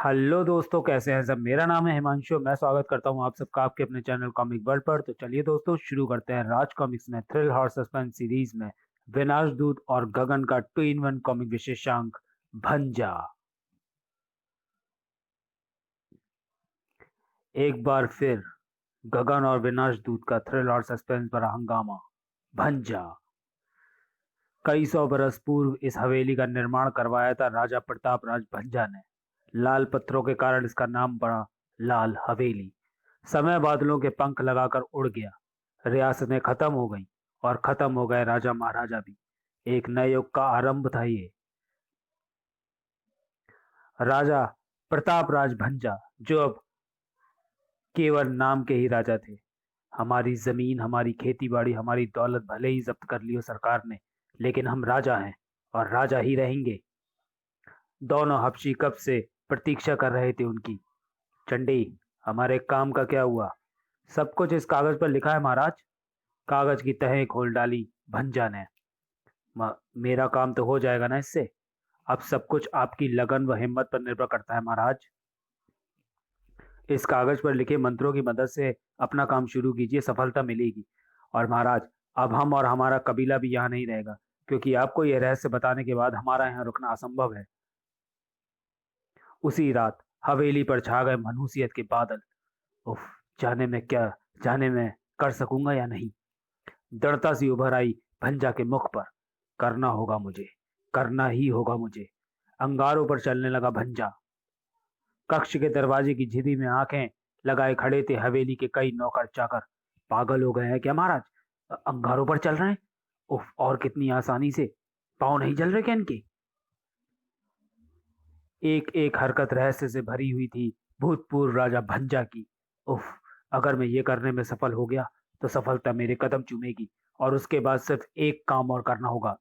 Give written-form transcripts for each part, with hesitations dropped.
Hello दोस्तों, कैसे हैं सब। मेरा नाम है हिमांशु। मैं स्वागत करता हूं आप सबका आपके अपने चैनल कॉमिक वर्ल्ड पर। तो चलिए दोस्तों, शुरू करते हैं राज कॉमिक्स में थ्रिल हॉर सस्पेंस सीरीज में विनाश दूत और गगन का 2 in 1 कॉमिक विशेषांक भंजा। एक बार फिर गगन और विनाश दूत का थ्रिल और सस्पेंस भरा हंगामा भंजा। कई सौ बरस पूर्व इस हवेली का निर्माण करवाया था राजा प्रताप राज भंजा ने। लाल पत्थरों के कारण इसका नाम पड़ा लाल हवेली। समय बादलों के पंख लगाकर उड़ गया। रियासतें खत्म हो गईं और खत्म हो गए राजा महाराजा भी। एक नए युग का आरंभ था ये। राजा प्रताप राज भंजा, जो अब केवल नाम के ही राजा थे। हमारी जमीन, हमारी खेती बाड़ी, हमारी दौलत भले ही जब्त कर ली हो सरकार ने, लेकिन हम राजा हैं और राजा ही रहेंगे। दोनों हबशी कब से प्रतीक्षा कर रहे थे उनकी। चंडी, हमारे काम का क्या हुआ? सब कुछ इस कागज पर लिखा है महाराज। कागज की तहें खोल डाली भंजा ने। मेरा काम तो हो जाएगा ना इससे। अब सब कुछ आपकी लगन व हिम्मत पर निर्भर करता है महाराज। इस कागज पर लिखे मंत्रों की मदद से अपना काम शुरू कीजिए, सफलता मिलेगी। और महाराज, अब हम और हमारा कबीला भी यहाँ नहीं रहेगा, क्योंकि आपको यह रहस्य बताने के बाद हमारा यहाँ रुकना असंभव है। उसी रात हवेली पर छा गए मनहूसियत के बादल। उफ, जाने में क्या, जाने में कर सकूंगा या नहीं। दृढ़ता सी उभर आई भंजा के मुख पर। करना होगा मुझे, करना ही होगा मुझे। अंगारों पर चलने लगा भंजा। कक्ष के दरवाजे की झिरी में आंखें लगाए खड़े थे हवेली के कई नौकर चाकर। पागल हो गए हैं क्या महाराज? अंगारों पर चल रहे हैं? उफ, और कितनी आसानी से। पाँव नहीं जल रहे क्या इनके? एक एक हरकत रहस्य से भरी हुई थी भूतपूर्व राजा भंजा की। उफ, अगर मैं ये करने में सफल हो गया तो सफलता मेरे कदम चूमेगी, और उसके बाद सिर्फ एक काम और करना होगा।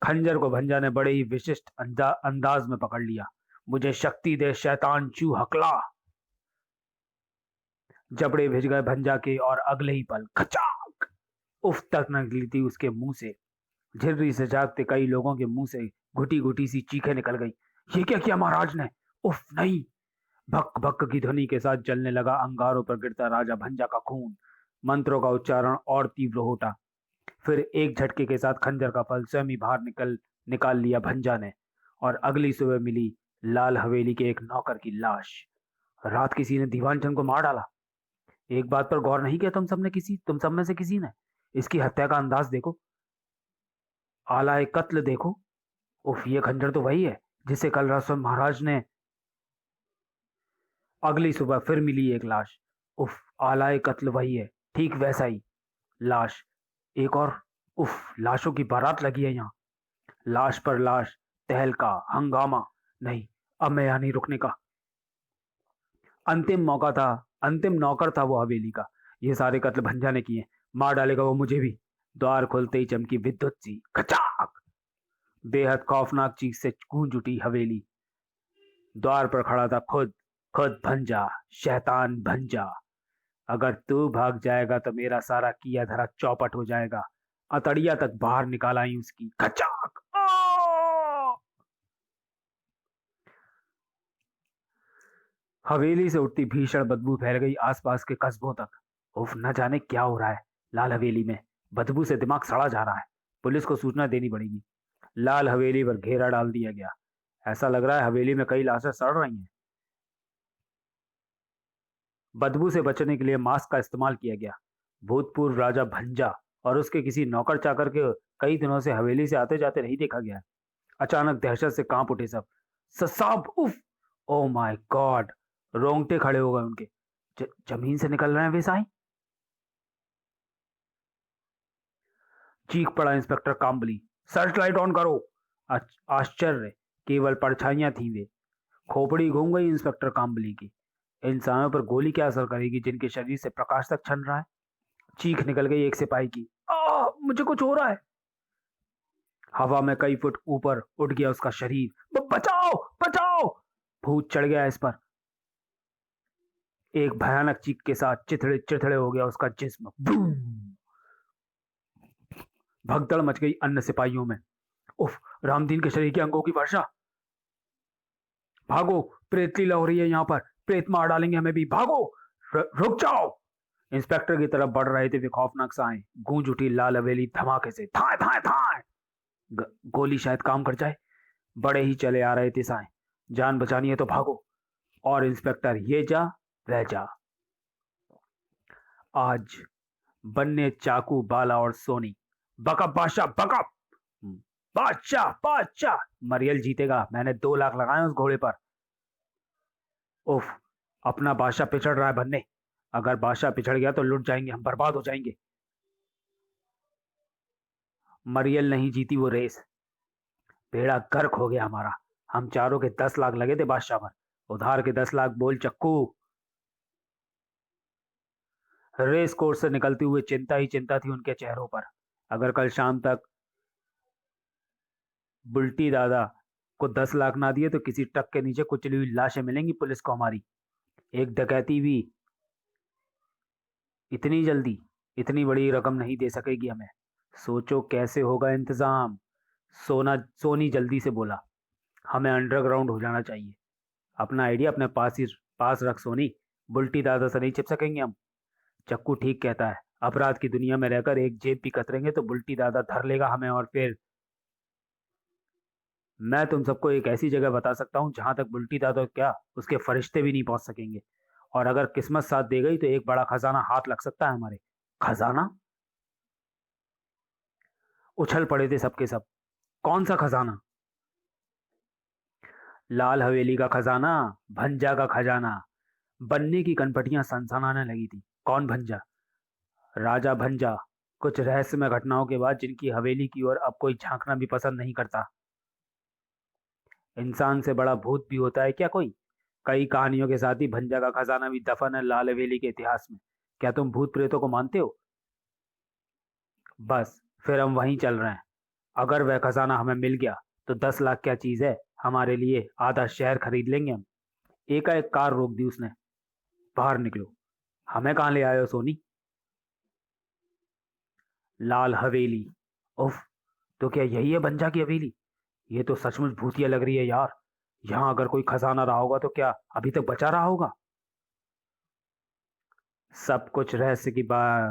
खंजर को भंजा ने बड़े ही विशिष्ट अंदाज में पकड़ लिया। मुझे शक्ति दे शैतान चू हकला। जबड़े भिज गए भंजा के और अगले ही पल खचाक उफ तक निकली थी उसके मुंह से। झिर्री से जागते कई लोगों के मुंह से घुटी घुटी सी चीखें निकल गई। ये क्या किया महाराज ने? उफ नहीं! भक भक की ध्वनि के साथ जलने लगा अंगारों पर गिरता राजा भंजा का खून। मंत्रों का उच्चारण और तीव्र हो उठा। फिर एक झटके के साथ खंजर का फल स्वयं ही बाहर निकाल लिया भंजा ने। और अगली सुबह मिली लाल हवेली के एक नौकर की लाश। रात किसी ने दीवान चंद को मार डाला। एक बात पर गौर नहीं किया तुम सब में से किसी ने? इसकी हत्या का अंदाज देखो, आलाए कत्ल देखो। उफ, ये खंजर तो वही है जिसे कल रात स्वयं महाराज ने। अगली सुबह फिर मिली एक लाश। उफ, आलाए कत्ल वही है, ठीक वैसा ही। लाश, एक और। उफ, लाशों की बारात लगी है यहाँ। लाश पर लाश, तहलका, हंगामा। नहीं, अब मैं यहाँ नहीं रुकने का। अंतिम मौका था, अंतिम नौकर था वो हवेली का। ये सारे कत्ल भंजा ने किए। मार डालेगा वो मुझे भी। द्वार खुलते ही चमकी विद्युत सी खचाक। बेहद खौफनाक चीख से गूंज उठी हवेली। द्वार पर खड़ा था खुद, खुद भंजा, शैतान भंजा। अगर तू भाग जाएगा तो मेरा सारा किया धरा चौपट हो जाएगा। अतड़िया तक बाहर निकाल आई उसकी। खचाक! हवेली से उठती भीषण बदबू फैल गई आसपास के कस्बों तक। उफ, न जाने क्या हो रहा है लाल हवेली में। बदबू से दिमाग सड़ा जा रहा है। पुलिस को सूचना देनी पड़ेगी। लाल हवेली पर घेरा डाल दिया गया। ऐसा लग रहा है हवेली में कई लाशें सड़ रही हैं। बदबू से बचने के लिए मास्क का इस्तेमाल किया गया। भूतपूर्व राजा भंजा और उसके किसी नौकर चाकर के कई दिनों से हवेली से आते जाते नहीं देखा गया। अचानक दहशत से कांप उठे सब। साहब, उफ! Oh my God! रोंगटे खड़े हो गए उनके। जमीन से निकल रहे हैं वे साई। चीख पड़ा inspector Kambli. Search light on करो। आश्चर्य, केवल परछाइयां थी वे। खोपड़ी घूम गई इंस्पेक्टर काम्बली की। इंसानों पर गोली क्या असर करेगी जिनके शरीर से प्रकाश तक छन रहा है। चीख निकल गई एक सिपाही की। मुझे कुछ हो रहा है। हवा में कई फुट ऊपर उठ गया उसका शरीर। बचाओ, बचाओ! भूत चढ़ गया इस पर। एक भयानक चीख के साथ चिथड़े चिथड़े हो गया उसका जिस्म। बूम! भगदड़ मच गई अन्य सिपाहियों में। उफ, रामदीन के शरीर के अंगों की वर्षा। भागो, प्रेत लीला हो रही है यहाँ पर, प्रेत मार डालेंगे हमें भी, भागो, रुक जाओ। इंस्पेक्टर की तरफ बढ़ रहे थे वे खौफनाक साएं। गूंज उठी लाल हवेली धमाके से, थाए थाए थाए। गोली शायद काम कर जाए। बड़े ही चले आ रहे थे साएं। जान बचानी है तो भागो। और इंस्पेक्टर ये जा वह जा। आज बन्ने, चाकू, बाला और सोनी। बकअप बादशाह बकअप। बादशाह बादशाह। मरियल जीतेगा, मैंने 2 लाख लगाए उस घोड़े पर। उफ, अपना बादशाह पिछड़ रहा है बन्ने। अगर बादशाह पिछड़ गया तो लुट जाएंगे हम, बर्बाद हो जाएंगे। मरियल नहीं जीती वो रेस। बेड़ा गर्क हो गया हमारा। हम चारों के 10 लाख लगे थे बादशाह पर। उधार के 10 लाख बोल चक्कू। रेस कोर्स से निकलते हुए चिंता ही चिंता थी उनके चेहरों पर। अगर कल शाम तक बुल्टी दादा को 10 लाख ना दिए तो किसी ट्रक के नीचे कुचली हुई लाशें मिलेंगी पुलिस को हमारी। एक डकैती भी इतनी जल्दी इतनी बड़ी रकम नहीं दे सकेगी हमें। सोचो कैसे होगा इंतजाम। सोनी जल्दी से बोला, हमें अंडरग्राउंड हो जाना चाहिए। अपना आइडिया अपने पास रख सोनी। बुल्टी दादा से नहीं छिप सकेंगे हम। चक्कू ठीक कहता है। अपराध की दुनिया में रहकर एक जेब भी कतरेंगे तो बुल्टी दादा धर लेगा हमें, और फिर मैं तुम सबको एक ऐसी जगह बता सकता हूं जहां तक बुल्टी दादा क्या उसके फरिश्ते भी नहीं पहुंच सकेंगे। और अगर किस्मत साथ दे गई तो एक बड़ा खजाना हाथ लग सकता है हमारे। खजाना? उछल पड़े थे सबके सब। कौन सा खजाना? लाल हवेली का खजाना, भंजा का खजाना। बनने की कनपटियां सनसनाने लगी थी। कौन भंजा? राजा भंजा। कुछ रहस्यमय घटनाओं के बाद जिनकी हवेली की ओर अब कोई झांकना भी पसंद नहीं करता। इंसान से बड़ा भूत भी होता है क्या कोई? कई कहानियों के साथ ही भंजा का खजाना भी दफन है लाल हवेली के इतिहास में। क्या तुम भूत प्रेतों को मानते हो? बस, फिर हम वहीं चल रहे हैं। अगर वह खजाना हमें मिल गया तो 10 लाख क्या चीज है हमारे लिए। आधा शहर खरीद लेंगे हम। एकाएक कार रोक दी उसने। बाहर निकलो। हमें कहाँ ले आए हो सोनी? लाल हवेली। उफ, तो क्या यही है भंजा की हवेली? ये तो सचमुच भूतिया लग रही है यार। यहाँ अगर कोई खजाना रहा होगा तो क्या अभी तक बचा रहा होगा? सब कुछ रहस्य की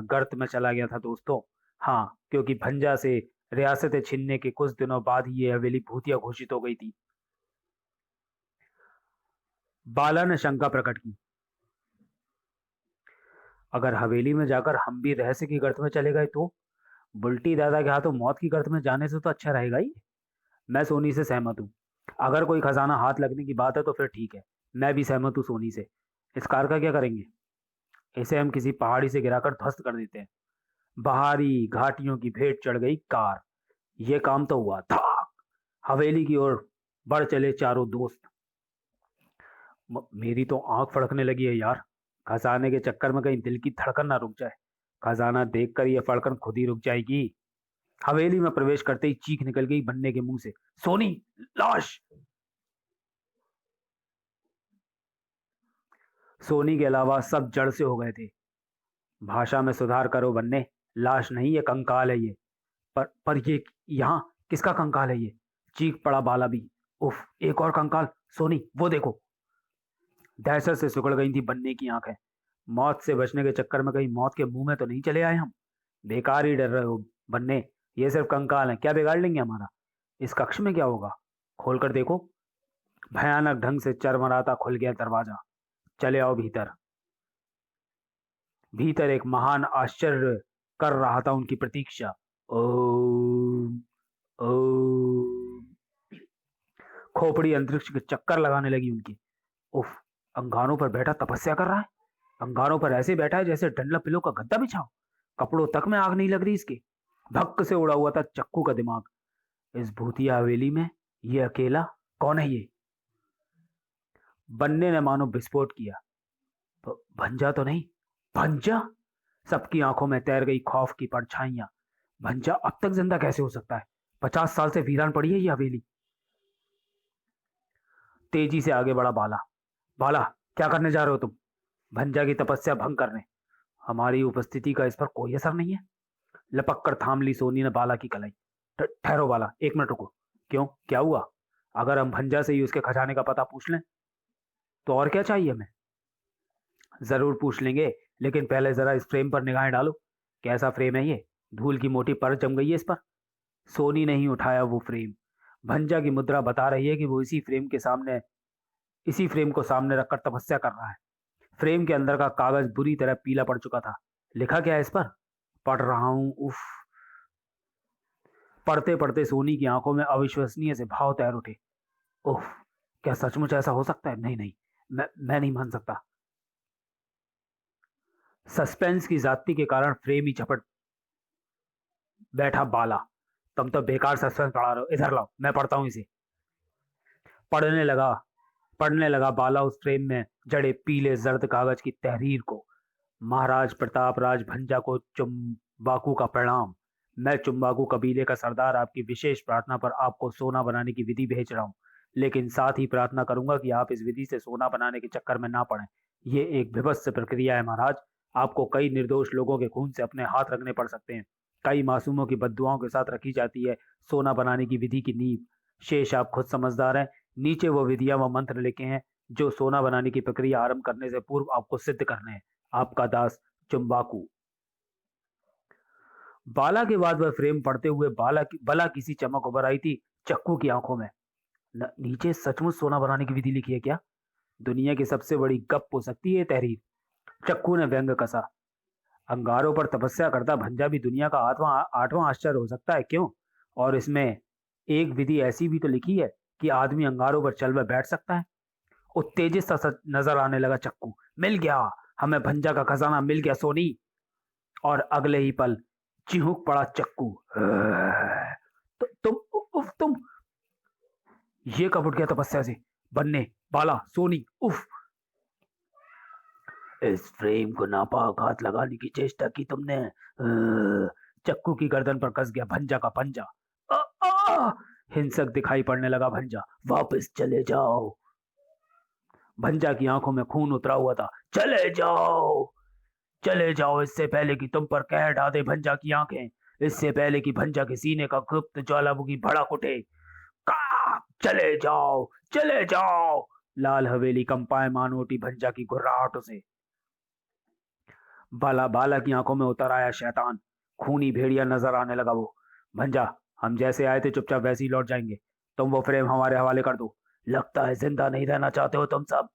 गर्त में चला गया था दोस्तों। हाँ, क्योंकि भंजा से रियासतें छीनने के कुछ दिनों बाद ही ये हवेली भूतिया घोषित हो गई थी। बाला ने शंका प्रकट की, अगर हवेली में जाकर हम भी रहस्य की गर्त में चले गए तो? बुल्टी दादा के हाथों मौत की गर्त में जाने से तो अच्छा रहेगा ही। मैं सोनी से सहमत हूँ। अगर कोई खजाना हाथ लगने की बात है तो फिर ठीक है। मैं भी सहमत हूँ सोनी से। इस कार का क्या करेंगे? इसे हम किसी पहाड़ी से गिराकर ध्वस्त कर देते हैं। बाहरी घाटियों की भेंट चढ़ गई कार। ये काम तो हुआ था। हवेली की ओर बढ़ चले चारों दोस्त। मेरी तो आंख फड़कने लगी है यार। खजाने के चक्कर में कहीं दिल की धड़कन ना रुक जाए। खजाना देखकर ये फड़कन खुद ही रुक जाएगी। हवेली में प्रवेश करते ही चीख निकल गई बन्ने के मुंह से, सोनी, लाश। सोनी के अलावा सब जड़ से हो गए थे। भाषा में सुधार करो बन्ने। लाश नहीं, ये कंकाल है ये। पर ये यहाँ किसका कंकाल है ये? चीख पड़ा बाला भी। उफ, एक और कंकाल। सोनी, वो देखो। दहशत से सिकुड़ गई थी बन्ने की आंखें। मौत से बचने के चक्कर में कहीं मौत के मुंह में तो नहीं चले आए हम? बेकार ही डर रहे हो बन्ने। ये सिर्फ कंकाल है, क्या बिगाड़ लेंगे हमारा? इस कक्ष में क्या होगा? खोल कर देखो। भयानक ढंग से चरमराता खुल गया दरवाजा। चले आओ भीतर। भीतर एक महान आश्चर्य कर रहा था उनकी प्रतीक्षा। ओम ओम। खोपड़ी अंतरिक्ष के चक्कर लगाने लगी उनकी। उफ, अंगारों पर बैठा तपस्या कर रहा है। अंगारों पर ऐसे बैठा है जैसे डंडला पिलो का गद्दा बिछाओ। कपड़ों तक में आग नहीं लग रही इसके। भक्क से उड़ा हुआ था चक्कू का दिमाग। इस भूतिया हवेली में ये अकेला कौन है ये? बन्ने ने मानो विस्फोट किया। भंजा तो नहीं? भंजा? सबकी आंखों में तैर गई खौफ की परछाइयां। भंजा अब तक जिंदा कैसे हो सकता है? 50 साल से वीरान पड़ी है ये हवेली। तेजी से आगे बढ़ा बाला। बाला, क्या करने जा रहे हो तुम? भंजा की तपस्या भंग करने। हमारी उपस्थिति का इस पर कोई असर नहीं है। लपक कर थाम ली सोनी ने बाला की कलाई। ठहरो बाला, 1 मिनट रुको। क्यों, क्या हुआ? अगर हम भंजा से ही उसके खजाने का पता पूछ लें तो और क्या चाहिए हमें? जरूर पूछ लेंगे, लेकिन पहले जरा इस फ्रेम पर निगाहें डालो। कैसा फ्रेम है ये? धूल की मोटी परत जम गई है इस पर। सोनी ने ही उठाया वो फ्रेम। भंजा की मुद्रा बता रही है कि वो इसी फ्रेम को सामने रखकर तपस्या कर रहा है। फ्रेम के अंदर का कागज बुरी तरह पीला पड़ चुका था। लिखा क्या है इस पर? पढ़ रहा हूं। उफ। पढ़ते पढ़ते सोनी की आंखों में अविश्वसनीय से भाव तैर उठे। उफ, क्या सचमुच ऐसा हो सकता है? नहीं नहीं, मैं नहीं मान सकता। सस्पेंस की जाति के कारण फ्रेम ही झपट बैठा बाला। तुम तो बेकार सस्पेंस पढ़ा रहे हो, इधर लाओ, मैं पढ़ता हूं इसे। पढ़ने लगा पढ़ने लगा बाला उस फ्रेम में जड़े पीले जर्द कागज की तहरीर को। महाराज प्रताप राज भंजा को चुम्बाकू का प्रणाम। मैं चुम्बाकू कबीले का सरदार आपकी विशेष प्रार्थना पर आपको सोना बनाने की विधि भेज रहा हूँ, लेकिन साथ ही प्रार्थना करूंगा कि आप इस विधि से सोना बनाने के चक्कर में ना पड़ें। ये एक विभत्स प्रक्रिया है महाराज। आपको कई निर्दोष लोगों के खून से अपने हाथ रखने पड़ सकते हैं। कई मासूमों की बद्दुआओं के साथ रखी जाती है सोना बनाने की विधि की नींव। शेष आप खुद समझदार हैं। नीचे वो विधियां व मंत्र लिखे हैं जो सोना बनाने की प्रक्रिया आरंभ करने से पूर्व आपको सिद्ध करने हैं। आपका दास चुम्बाकू। बाला के बाद वह फ्रेम पढ़ते हुए बला किसी चमक उभर आई थी चक्कू की आंखों में। नीचे सचमुच सोना बनाने की विधि लिखी है क्या? दुनिया की सबसे बड़ी गप हो सकती है तहरीर। चक्कू ने व्यंग कसा। अंगारों पर तपस्या करता भंजा भी दुनिया का आठवां आश्चर्य हो सकता है, क्यों? और इसमें एक विधि ऐसी भी तो लिखी है कि आदमी अंगारों पर चल व बैठ सकता है। उत्तेजित सा नजर आने लगा चक्कू। मिल गया, हमें भंजा का खजाना मिल गया सोनी। और अगले ही पल चिहुक पड़ा चक्कू। तुम ये कब उठ गया तपस्या से? बन्ने, बाला, सोनी, उफ। इस फ्रेम को नापाक हाथ लगाने की चेष्टा की तुमने। चक्कू की गर्दन पर कस गया भंजा का पंजा। हिंसक दिखाई पड़ने लगा भंजा। वापस चले जाओ। भंजा की आंखों में खून उतरा हुआ था। चले जाओ, चले जाओ, इससे पहले कि तुम पर कहर ढा दे भंजा की आंखें, इससे पहले कि भंजा के सीने का गुप्त ज्वालामुखी भड़क उठे। चले जाओ, चले जाओ। लाल हवेली कंपायमान उठी भंजा की गुर्राहटों से। बाला बाला की आंखों में उतर आया शैतान। खूनी भेड़िया नजर आने लगा वो। भंजा, हम जैसे आए थे चुपचाप वैसे ही लौट जाएंगे। तुम वो फ्रेम हमारे हवाले कर दो। लगता है जिंदा नहीं रहना चाहते हो तुम सब।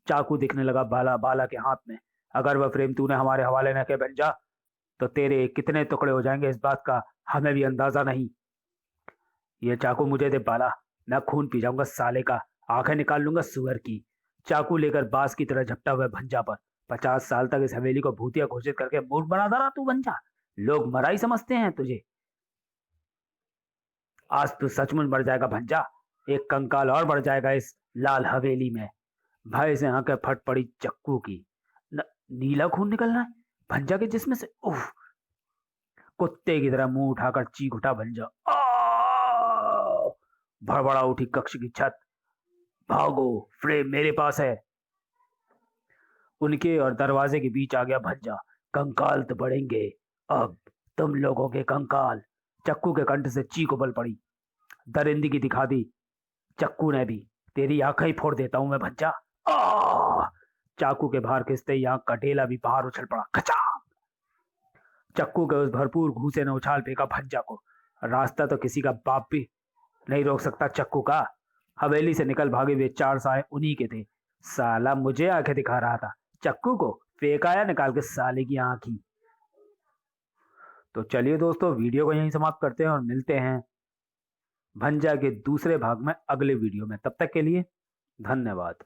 चाकू दिखने लगा बाला के हाथ में। अगर वह फ्रेम तूने हमारे हवाले न किया भंजा, तो तेरे कितने टुकड़े हो जाएंगे इस बात का हमें भी अंदाजा नहीं। ये चाकू मुझे दे बाला, मैं खून पी जाऊंगा साले का, आंखें निकाल लूंगा सुअर की। चाकू लेकर बास की तरह झपटा हुआ भंजा पर। 50 साल तक इस हवेली को भूतिया घोषित करके मूर्ख बना रहा तू भंजा। लोग मरा ही समझते हैं तुझे। आज तू सचमुच मर जाएगा भंजा। एक कंकाल और बढ़ जाएगा इस लाल हवेली में। भय से आंखें फट पड़ी चक्कू की। नीला खून निकलना है भंजा के जिस्म से। उफ। कुत्ते की तरह मुंह उठाकर चीख उठा भंजा। भड़बड़ा उठी कक्ष की छत। भागो, फ्रेम मेरे पास है। उनके और दरवाजे के बीच आ गया भंजा। कंकाल तो बढ़ेंगे अब, तुम लोगों के कंकाल। चक्कू के कंठ से चीख उबल पड़ी। दरिंदगी दिखा दी चक्कू ने भी। तेरी आंखें ही फोड़ देता हूं मैं भंजा। चाकू के बाहर खिंचते ही आंख का ढेला भी बाहर उछल पड़ा। खचा। चक्कू के उस भरपूर घूसे ने उछाल फेंका भंजा को। रास्ता तो किसी का बाप भी नहीं रोक सकता चक्कू का। हवेली से निकल भागे वे 4 साए उन्हीं के थे। साला मुझे आंखें दिखा रहा था, चक्कू को फेंकाया निकाल के साले की आंख ही। तो चलिए दोस्तों, वीडियो को यहीं समाप्त करते हैं और मिलते हैं भंजा के दूसरे भाग में अगले वीडियो में। तब तक के लिए धन्यवाद।